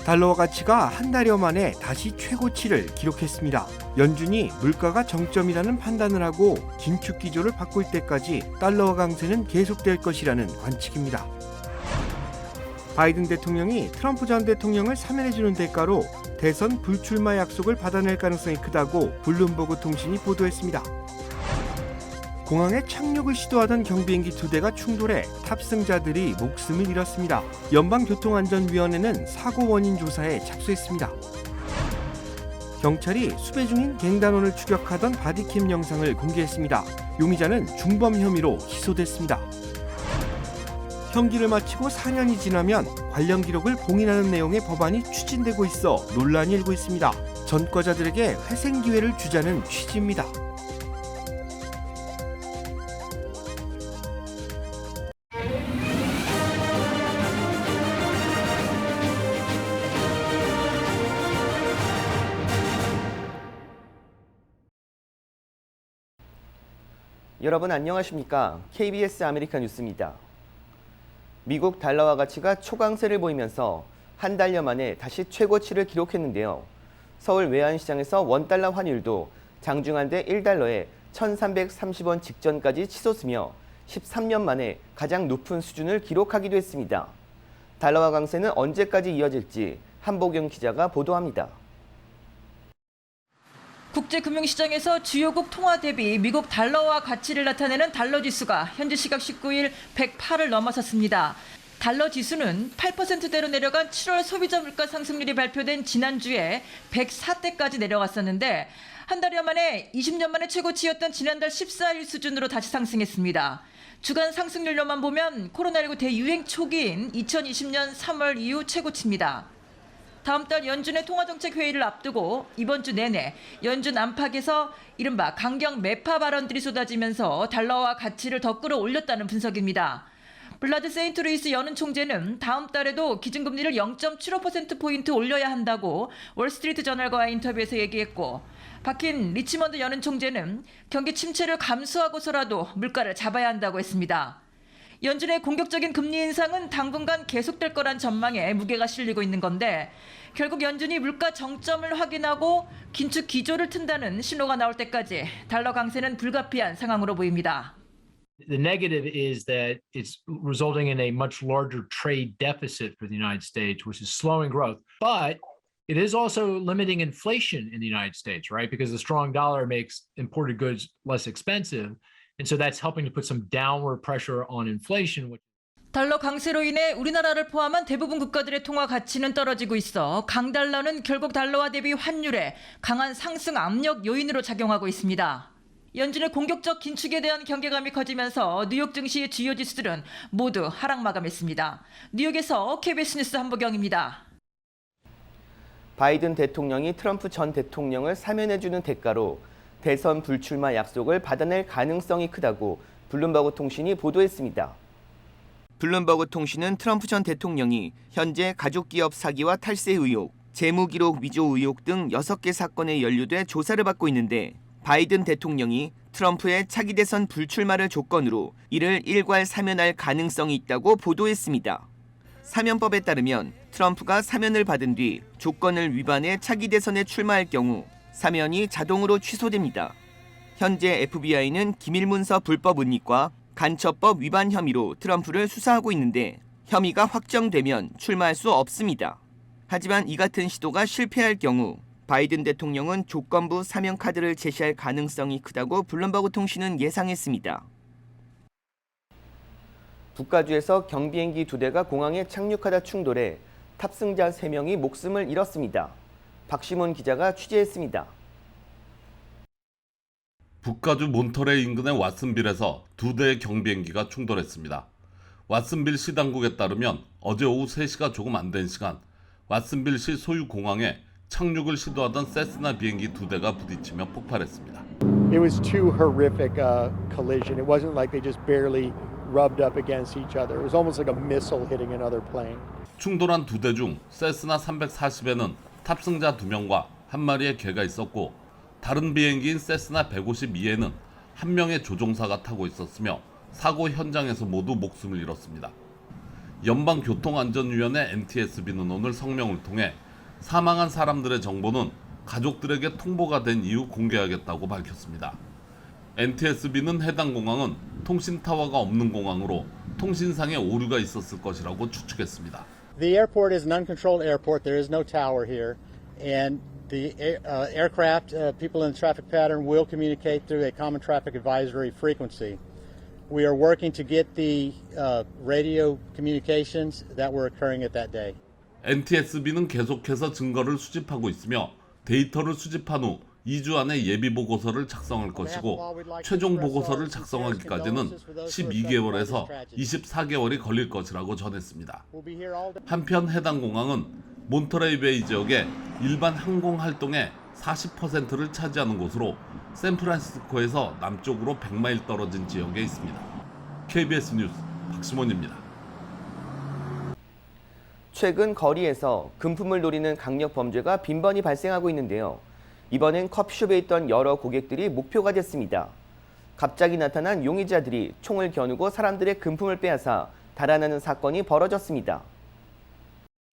달러화 가치가 한 달여 만에 다시 최고치를 기록했습니다. 연준이 물가가 정점이라는 판단을 하고 긴축 기조를 바꿀 때까지 달러화 강세는 계속될 것이라는 관측입니다. 바이든 대통령이 트럼프 전 대통령을 사면해주는 대가로 대선 불출마 약속을 받아낼 가능성이 크다고 블룸버그 통신이 보도했습니다. 공항에 착륙을 시도하던 경비행기 2대가 충돌해 탑승자들이 목숨을 잃었습니다. 연방교통안전위원회는 사고 원인 조사에 착수했습니다. 경찰이 수배 중인 갱단원을 추격하던 바디캠 영상을 공개했습니다. 용의자는 중범 혐의로 기소됐습니다. 형기를 마치고 4년이 지나면 관련 기록을 봉인하는 내용의 법안이 추진되고 있어 논란이 일고 있습니다. 전과자들에게 회생 기회를 주자는 취지입니다. 여러분 안녕하십니까? KBS 아메리카 뉴스입니다. 미국 달러화 가치가 초강세를 보이면서 한 달여 만에 다시 최고치를 기록했는데요. 서울 외환시장에서 원달러 환율도 장중한데 1달러에 1,330원 직전까지 치솟으며 13년 만에 가장 높은 수준을 기록하기도 했습니다. 달러화 강세는 언제까지 이어질지 한보경 기자가 보도합니다. 국제금융시장에서 주요국 통화 대비 미국 달러화 가치를 나타내는 달러 지수가 현지 시각 19일 108을 넘어섰습니다. 달러 지수는 8%대로 내려간 7월 소비자 물가 상승률이 발표된 지난주에 104대까지 내려갔었는데 한 달여 만에 20년 만에 최고치였던 지난달 14일 수준으로 다시 상승했습니다. 주간 상승률로만 보면 코로나19 대유행 초기인 2020년 3월 이후 최고치입니다. 다음 달 연준의 통화정책 회의를 앞두고 이번 주 내내 연준 안팎에서 이른바 강경 매파 발언들이 쏟아지면서 달러화 가치를 더 끌어올렸다는 분석입니다. 블라드 세인트루이스 연은 총재는 다음 달에도 기준금리를 0.75%포인트 올려야 한다고 월스트리트 저널과의 인터뷰에서 얘기했고, 박힌 리치먼드 연은 총재는 경기 침체를 감수하고서라도 물가를 잡아야 한다고 했습니다. 연준의 공격적인 금리 인상은 당분간 계속될 거란 전망에 무게가 실리고 있는 건데, 결국 연준이 물가 정점을 확인하고 긴축 기조를 튼다는 신호가 나올 때까지 달러 강세는 불가피한 상황으로 보입니다. The negative is that it's resulting in a much larger trade deficit for the United States, which is slowing growth. But it is also limiting inflation in the United States, right? Because the strong dollar makes imported goods less expensive. And so that's helping to put some downward pressure on inflation. 달러 강세로 인해 우리나라를 포함한 대부분 국가들의 통화 가치는 떨어지고 있어 강달러는 결국 달러화 대비 환율에 강한 상승 압력 요인으로 작용하고 있습니다. 연준의 공격적 긴축에 대한 경계감이 커지면서 뉴욕 증시의 주요 지수들은 모두 하락 마감했습니다. 뉴욕에서 KBS 뉴스 한보경입니다. 바이든 대통령이 트럼프 전 대통령을 사면해주는 대가로 대선 불출마 약속을 받아낼 가능성이 크다고 블룸버그 통신이 보도했습니다. 블룸버그 통신은 트럼프 전 대통령이 현재 가족기업 사기와 탈세 의혹, 재무기록 위조 의혹 등 6개 사건에 연루돼 조사를 받고 있는데, 바이든 대통령이 트럼프의 차기 대선 불출마를 조건으로 이를 일괄 사면할 가능성이 있다고 보도했습니다. 사면법에 따르면 트럼프가 사면을 받은 뒤 조건을 위반해 차기 대선에 출마할 경우 사면이 자동으로 취소됩니다. 현재 FBI는 기밀문서 불법 은닉과 간첩법 위반 혐의로 트럼프를 수사하고 있는데, 혐의가 확정되면 출마할 수 없습니다. 하지만 이 같은 시도가 실패할 경우 바이든 대통령은 조건부 사면 카드를 제시할 가능성이 크다고 블룸버그 통신은 예상했습니다. 북가주에서 경비행기 2대가 공항에 착륙하다 충돌해 탑승자 3명이 목숨을 잃었습니다. 박시몬 기자가 취재했습니다. 북가주 몬터레이 인근의 왓슨빌에서 2대의 경비행기가 충돌했습니다. 왓슨빌 시 당국에 따르면 어제 오후 3시가 조금 안 된 시간, 왓슨빌 시 소유 공항에 착륙을 시도하던 세스나 비행기 2대가 부딪히며 폭발했습니다. It was too horrific a collision. It wasn't like they just barely rubbed up against each other. It was almost like a missile hitting another plane. 충돌한 2대 중 세스나 340에는 탑승자 2명과 1마리의 개가 있었고, 다른 비행기인 세스나 152에는 1명의 조종사가 타고 있었으며 사고 현장에서 모두 목숨을 잃었습니다. 연방교통안전위원회 NTSB는 오늘 성명을 통해 사망한 사람들의 정보는 가족들에게 통보가 된 이후 공개하겠다고 밝혔습니다. NTSB는 해당 공항은 통신타워가 없는 공항으로 통신상의 오류가 있었을 것이라고 추측했습니다. The airport is an uncontrolled airport. There is no tower here, and the aircraft, people in the traffic pattern will communicate through a common traffic advisory frequency. We are working to get the radio communications that were occurring at that day. NTSB는 계속해서 증거를 수집하고 있으며 데이터를 수집한 후 2주 안에 예비 보고서를 작성할 것이고 최종 보고서를 작성하기까지는 12개월에서 24개월이 걸릴 것이라고 전했습니다. 한편 해당 공항은 몬터레이 베이 지역의 일반 항공 활동의 40%를 차지하는 곳으로 샌프란시스코에서 남쪽으로 100마일 떨어진 지역에 있습니다. KBS 뉴스 박시몬입니다. 최근 거리에서 금품을 노리는 강력 범죄가 빈번히 발생하고 있는데요. 이번엔 커피숍에 있던 여러 고객들이 목표가 됐습니다. 갑자기 나타난 용의자들이 총을 겨누고 사람들의 금품을 빼앗아 달아나는 사건이 벌어졌습니다.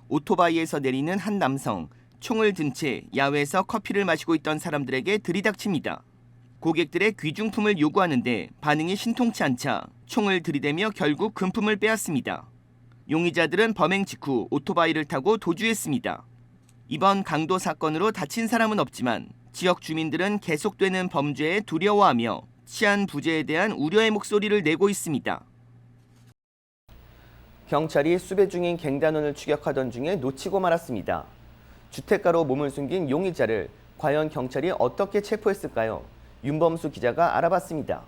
오토바이에서 내리는 한 남성, 총을 든 채 야외에서 커피를 마시고 있던 사람들에게 들이닥칩니다. 고객들의 귀중품을 요구하는데 반응이 신통치 않자 총을 들이대며 결국 금품을 빼앗습니다. 용의자들은 범행 직후 오토바이를 타고 도주했습니다. 이번 강도 사건으로 다친 사람은 없지만 지역 주민들은 계속되는 범죄에 두려워하며 치안 부재에 대한 우려의 목소리를 내고 있습니다. 경찰이 수배 중인 갱단원을 추격하던 중에 놓치고 말았습니다. 주택가로 몸을 숨긴 용의자를 과연 경찰이 어떻게 체포했을까요? 윤범수 기자가 알아봤습니다.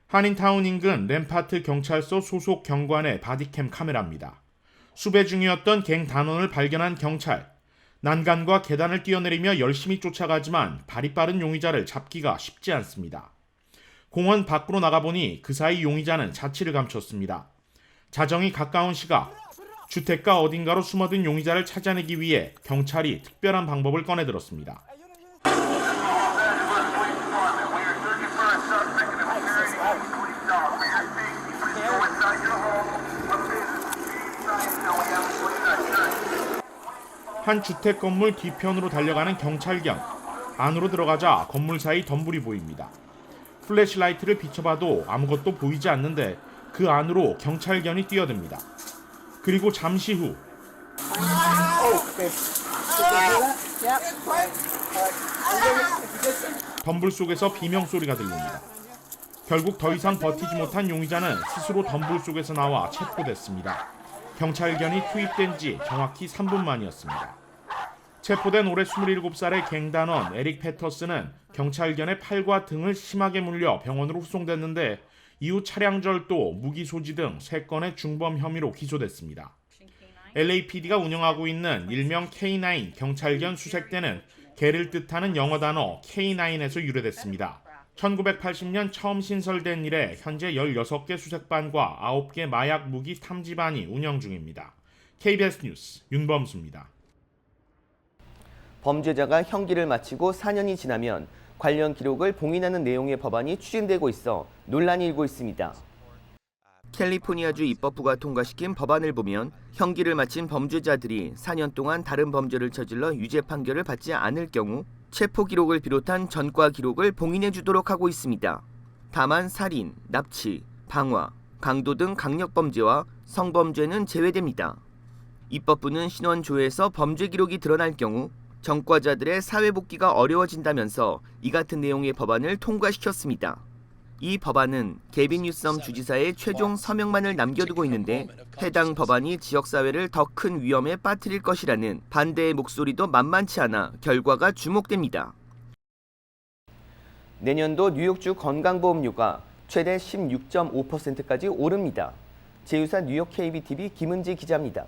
한인타운 인근 램파트 경찰서 소속 경관의 바디캠 카메라입니다. 수배 중이었던 갱 단원을 발견한 경찰. 난간과 계단을 뛰어내리며 열심히 쫓아가지만 발이 빠른 용의자를 잡기가 쉽지 않습니다. 공원 밖으로 나가보니 그 사이 용의자는 자취를 감췄습니다. 자정이 가까운 시각, 주택가 어딘가로 숨어든 용의자를 찾아내기 위해 경찰이 특별한 방법을 꺼내들었습니다. 한 주택 건물 뒤편으로 달려가는 경찰견. 안으로 들어가자 건물 사이 덤불이 보입니다. 플래시라이트를 비춰봐도 아무것도 보이지 않는데 그 안으로 경찰견이 뛰어듭니다. 그리고 잠시 후 덤불 속에서 비명소리가 들립니다. 결국 더 이상 버티지 못한 용의자는 스스로 덤불 속에서 나와 체포됐습니다. 경찰견이 투입된 지 정확히 3분 만이었습니다. 체포된 올해 27살의 갱단원 에릭 패터슨은 경찰견의 팔과 등을 심하게 물려 병원으로 후송됐는데 이후 차량 절도, 무기 소지 등 3건의 중범 혐의로 기소됐습니다. LAPD가 운영하고 있는 일명 K9 경찰견 수색대는 개를 뜻하는 영어 단어 K9에서 유래됐습니다. 1980년 처음 신설된 이래 현재 16개 수색반과 9개 마약 무기 탐지반이 운영 중입니다. KBS 뉴스 윤범수입니다. 범죄자가 형기를 마치고 4년이 지나면 관련 기록을 봉인하는 내용의 법안이 추진되고 있어 논란이 일고 있습니다. 캘리포니아주 입법부가 통과시킨 법안을 보면 형기를 마친 범죄자들이 4년 동안 다른 범죄를 저질러 유죄 판결을 받지 않을 경우 체포 기록을 비롯한 전과 기록을 봉인해 주도록 하고 있습니다. 다만 살인, 납치, 방화, 강도 등 강력범죄와 성범죄는 제외됩니다. 입법부는 신원조회에서 범죄 기록이 드러날 경우 전과자들의 사회복귀가 어려워진다면서 이 같은 내용의 법안을 통과시켰습니다. 이 법안은 게빈 뉴섬 주지사의 최종 서명만을 남겨두고 있는데 해당 법안이 지역사회를 더 큰 위험에 빠뜨릴 것이라는 반대의 목소리도 만만치 않아 결과가 주목됩니다. 내년도 뉴욕주 건강보험료가 최대 16.5%까지 오릅니다. 제휴사 뉴욕 KBTV 김은지 기자입니다.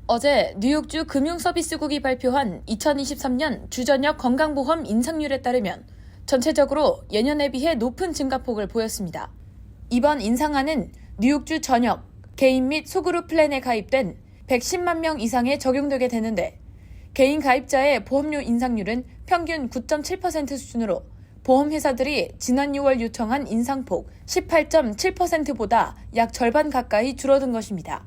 어제 뉴욕주 금융서비스국이 발표한 2023년 주전역 건강보험 인상률에 따르면 전체적으로 예년에 비해 높은 증가폭을 보였습니다. 이번 인상안은 뉴욕주 전역, 개인 및 소그룹 플랜에 가입된 110만 명 이상에 적용되게 되는데 개인 가입자의 보험료 인상률은 평균 9.7% 수준으로 보험회사들이 지난 6월 요청한 인상폭 18.7%보다 약 절반 가까이 줄어든 것입니다.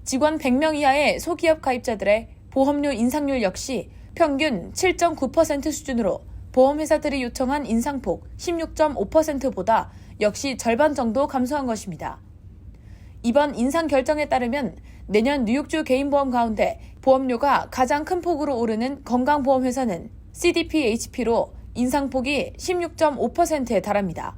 직원 100명 이하의 소기업 가입자들의 보험료 인상률 역시 평균 7.9% 수준으로 보험회사들이 요청한 인상폭 16.5%보다 역시 절반 정도 감소한 것입니다. 이번 인상 결정에 따르면 내년 뉴욕주 개인보험 가운데 보험료가 가장 큰 폭으로 오르는 건강보험회사는 CDP-HP로 인상폭이 16.5%에 달합니다.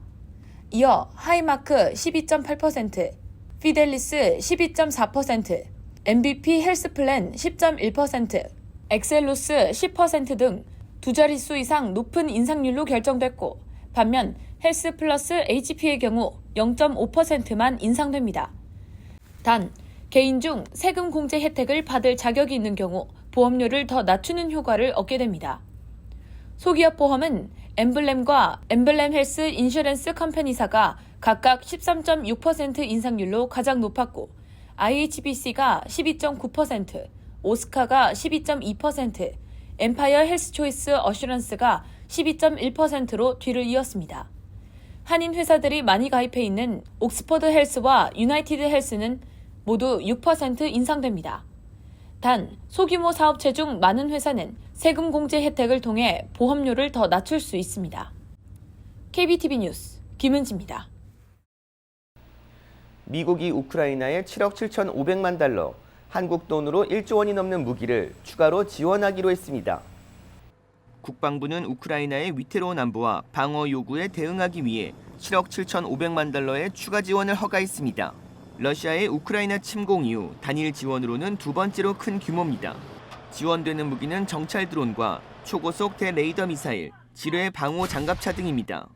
이어 하이마크 12.8%, 피델리스 12.4%, MVP 헬스플랜 10.1%, 엑셀루스 10% 등 두 자릿수 이상 높은 인상률로 결정됐고 반면 헬스 플러스 HP의 경우 0.5%만 인상됩니다. 단, 개인 중 세금 공제 혜택을 받을 자격이 있는 경우 보험료를 더 낮추는 효과를 얻게 됩니다. 소기업 보험은 엠블렘과 엠블렘 헬스 인슈런스 컴퍼니사가 각각 13.6% 인상률로 가장 높았고 IHBC가 12.9%, 오스카가 12.2%, 엠파이어 헬스 초이스 어슈런스가 12.1%로 뒤를 이었습니다. 한인 회사들이 많이 가입해 있는 옥스퍼드 헬스와 유나이티드 헬스는 모두 6% 인상됩니다. 단, 소규모 사업체 중 많은 회사는 세금 공제 혜택을 통해 보험료를 더 낮출 수 있습니다. KBTV 뉴스 김은지입니다. 미국이 우크라이나에 7억 7,500만 달러, 한국 돈으로 1조 원이 넘는 무기를 추가로 지원하기로 했습니다. 국방부는 우크라이나의 위태로운 안보와 방어 요구에 대응하기 위해 7억 7,500만 달러의 추가 지원을 허가했습니다. 러시아의 우크라이나 침공 이후 단일 지원으로는 두 번째로 큰 규모입니다. 지원되는 무기는 정찰 드론과 초고속 대레이더 미사일, 지뢰 방호 장갑차 등입니다.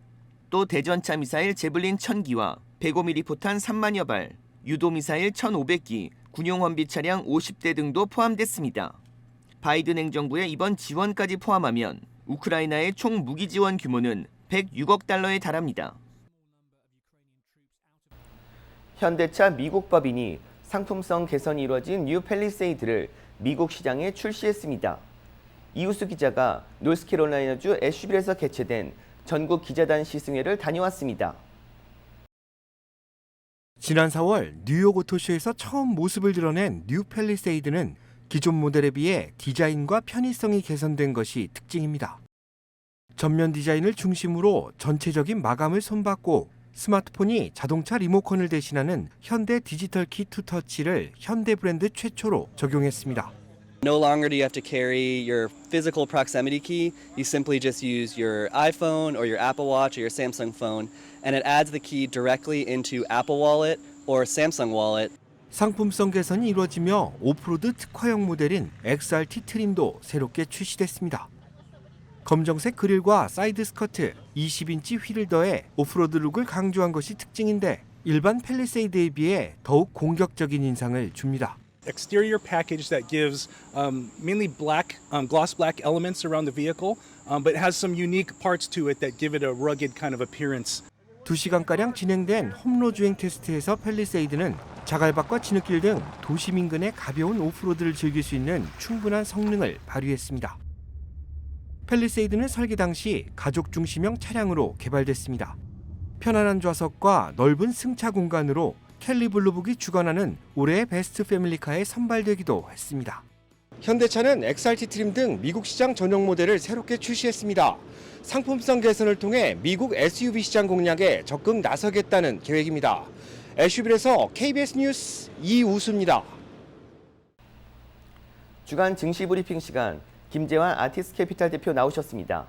또 대전차 미사일 제블린 1000기와 105mm 포탄 3만여 발, 유도 미사일 1,500기, 군용 환비 차량 50대 등도 포함됐습니다. 바이든 행정부의 이번 지원까지 포함하면 우크라이나의 총 무기 지원 규모는 106억 달러에 달합니다. 현대차 미국 법인이 상품성 개선이 이루어진 뉴 팰리세이드를 미국 시장에 출시했습니다. 이우수 기자가 노스캐롤라이나주 애쉬빌에서 개최된 전국 기자단 시승회를 다녀왔습니다. 지난 4월 뉴욕 오토쇼에서 처음 모습을 드러낸 뉴 팰리세이드는 기존 모델에 비해 디자인과 편의성이 개선된 것이 특징입니다. 전면 디자인을 중심으로 전체적인 마감을 손봤고 스마트폰이 자동차 리모컨을 대신하는 현대 디지털 키 투 터치를 현대 브랜드 최초로 적용했습니다. No longer do you have to carry your physical proximity key. You simply just use your iPhone or your Apple Watch or your Samsung phone, and it adds the key directly into Apple Wallet or Samsung Wallet. 상품성 개선이 이루어지며 오프로드 특화형 모델인 XRT 트림도 새롭게 출시됐습니다. 검정색 그릴과 사이드 스커트, 20인치 휠을 더해 오프로드 룩을 강조한 것이 특징인데 일반 팰리세이드에 비해 더욱 공격적인 인상을 줍니다. Exterior package that gives mainly black, gloss black elements around the vehicle, but has some unique parts to it that give it a rugged kind of appearance. 2시간가량 진행된 홈로 주행 테스트에서 팰리세이드는 자갈밭과 진흙길 등 도심 인근의 가벼운 오프로드를 즐길 수 있는 충분한 성능을 발휘했습니다. 팰리세이드는 설계 당시 가족 중심형 차량으로 개발됐습니다. 편안한 좌석과 넓은 승차 공간으로 켈리 블루북이 주관하는 올해의 베스트 패밀리카에 선발되기도 했습니다. 현대차는 XRT 트림 등 미국 시장 전용 모델을 새롭게 출시했습니다. 상품성 개선을 통해 미국 SUV 시장 공략에 적극 나서겠다는 계획입니다. 애쉬빌에서 KBS 뉴스 이우수입니다. 주간 증시 브리핑 시간, 김재환 아티스트 캐피탈 대표 나오셨습니다.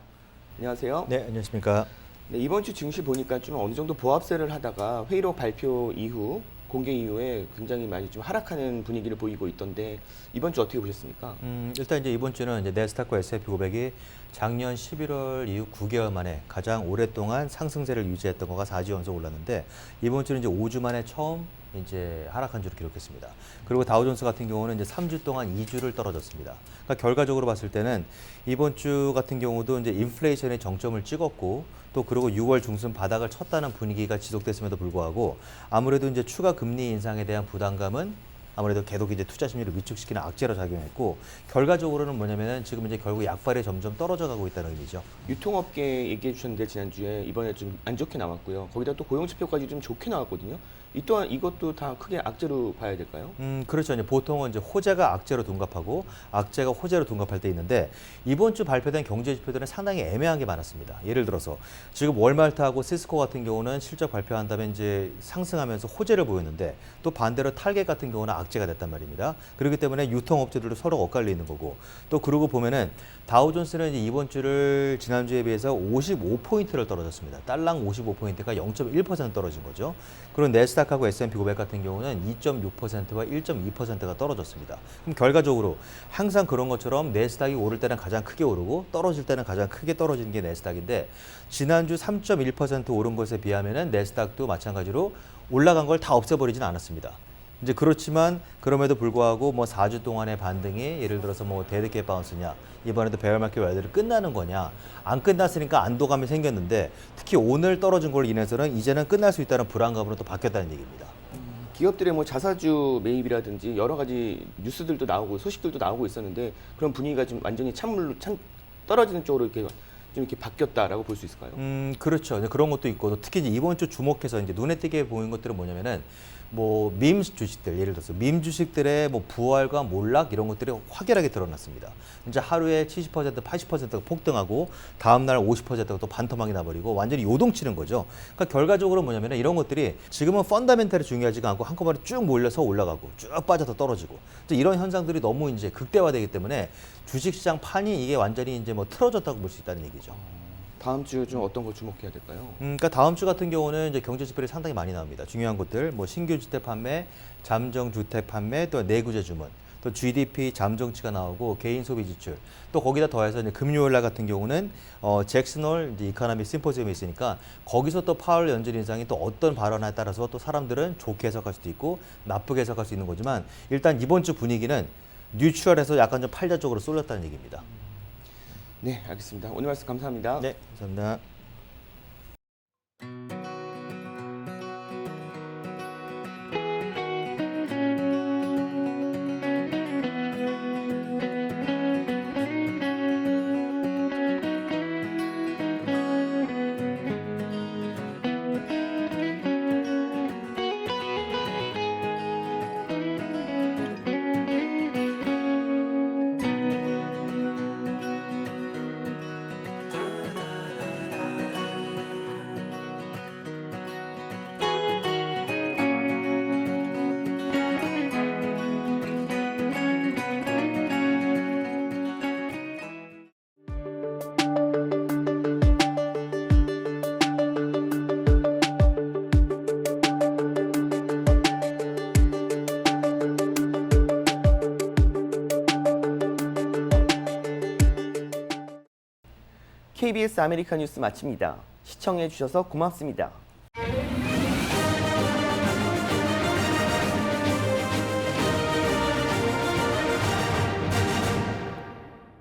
안녕하세요. 네, 안녕하십니까. 네, 이번 주 증시 보니까 좀 어느 정도 보합세를 하다가 회의록 발표 이후 공개 이후에 굉장히 많이 좀 하락하는 분위기를 보이고 있던데 이번 주 어떻게 보셨습니까? 일단 이제 이번 주는 이제 내스닥과 S&P 500이 작년 11월 이후 9개월 만에 가장 오랫동안 상승세를 유지했던 거가 4주 연속 올랐는데 이번 주는 이제 5주 만에 처음 이제 하락한 주를 기록했습니다. 그리고 다우존스 같은 경우는 이제 3주 동안 2주를 떨어졌습니다. 그러니까 결과적으로 봤을 때는 이번 주 같은 경우도 이제 인플레이션의 정점을 찍었고 또 그리고 6월 중순 바닥을 쳤다는 분위기가 지속됐음에도 불구하고 아무래도 이제 추가 금리 인상에 대한 부담감은 아무래도 계속 이제 투자 심리를 위축시키는 악재로 작용했고 결과적으로는 뭐냐면은 지금 이제 결국 약발이 점점 떨어져 가고 있다는 의미죠. 유통업계 얘기해 주셨는데 지난주에 이번에 좀 안 좋게 나왔고요. 거기다 또 고용 지표까지 좀 좋게 나왔거든요. 이 또한 이것도 다 크게 악재로 봐야 될까요? 그렇죠. 이제 보통은 이제 호재가 악재로 둔갑하고 악재가 호재로 둔갑할 때 있는데 이번 주 발표된 경제 지표들은 상당히 애매한 게 많았습니다. 예를 들어서 지금 월마트하고 시스코 같은 경우는 실적 발표한 다음에 이제 상승하면서 호재를 보였는데 또 반대로 탈겟 같은 경우는 악재가 됐단 말입니다. 그렇기 때문에 유통업체들도 서로 엇갈리는 거고 또 그러고 보면은 다우존스는 이제 이번 주를 지난주에 비해서 55포인트를 떨어졌습니다. 달랑 55포인트가 0.1% 떨어진 거죠. 그리고 네스닥하고 S&P 500 같은 경우는 2.6%와 1.2%가 떨어졌습니다. 그럼 결과적으로 항상 그런 것처럼 네스닥이 오를 때는 가장 크게 오르고 떨어질 때는 가장 크게 떨어지는 게 네스닥인데 지난주 3.1% 오른 것에 비하면은 네스닥도 마찬가지로 올라간 걸 다 없애버리진 않았습니다. 이제 그렇지만 그럼에도 불구하고 뭐 4주 동안의 반등이 예를 들어서 뭐 데드캣 바운스냐 이번에도 베어마켓 와이드를 끝나는 거냐 안 끝났으니까 안도감이 생겼는데 특히 오늘 떨어진 걸로 인해서는 이제는 끝날 수 있다는 불안감으로 또 바뀌었다는 얘기입니다. 기업들의 뭐 자사주 매입이라든지 여러 가지 뉴스들도 나오고 소식들도 나오고 있었는데 그런 분위기가 좀 완전히 떨어지는 쪽으로 이렇게 좀 이렇게 바뀌었다라고 볼 수 있을까요? 그렇죠. 그런 것도 있고 특히 이제 이번 주 주목해서 이제 눈에 띄게 보이는 것들은 뭐냐면은 뭐 밈 주식들 예를 들어서 밈 주식들의 뭐 부활과 몰락 이런 것들이 확연하게 드러났습니다. 이제 하루에 70% 80%가 폭등하고 다음 날 50%가 또 반토막이 나버리고 완전히 요동치는 거죠. 그러니까 결과적으로 뭐냐면 이런 것들이 지금은 펀더멘탈이 중요하지가 않고 한꺼번에 쭉 몰려서 올라가고 쭉 빠져서 떨어지고 이런 현상들이 너무 이제 극대화되기 때문에 주식시장 판이 이게 완전히 이제 뭐 틀어졌다고 볼 수 있다는 얘기죠. 다음 주 좀 어떤 걸 주목해야 될까요? 그러니까 다음 주 같은 경우는 이제 경제 지표들이 상당히 많이 나옵니다. 중요한 것들, 뭐 신규 주택 판매, 잠정 주택 판매, 또 내구재 주문, 또 GDP 잠정치가 나오고 개인 소비 지출, 또 거기다 더해서 이제 금요일 날 같은 경우는 잭슨홀 이제 이코노미 심포지엄이 있으니까 거기서 또 파월 연준 인상이 또 어떤 발언에 따라서 또 사람들은 좋게 해석할 수도 있고 나쁘게 해석할 수 있는 거지만 일단 이번 주 분위기는 뉴트럴에서 약간 좀 팔자 쪽으로 쏠렸다는 얘기입니다. 네, 알겠습니다. 오늘 말씀 감사합니다. 네, 감사합니다. KBS 아메리카 뉴스 마칩니다. 시청해 주셔서 고맙습니다.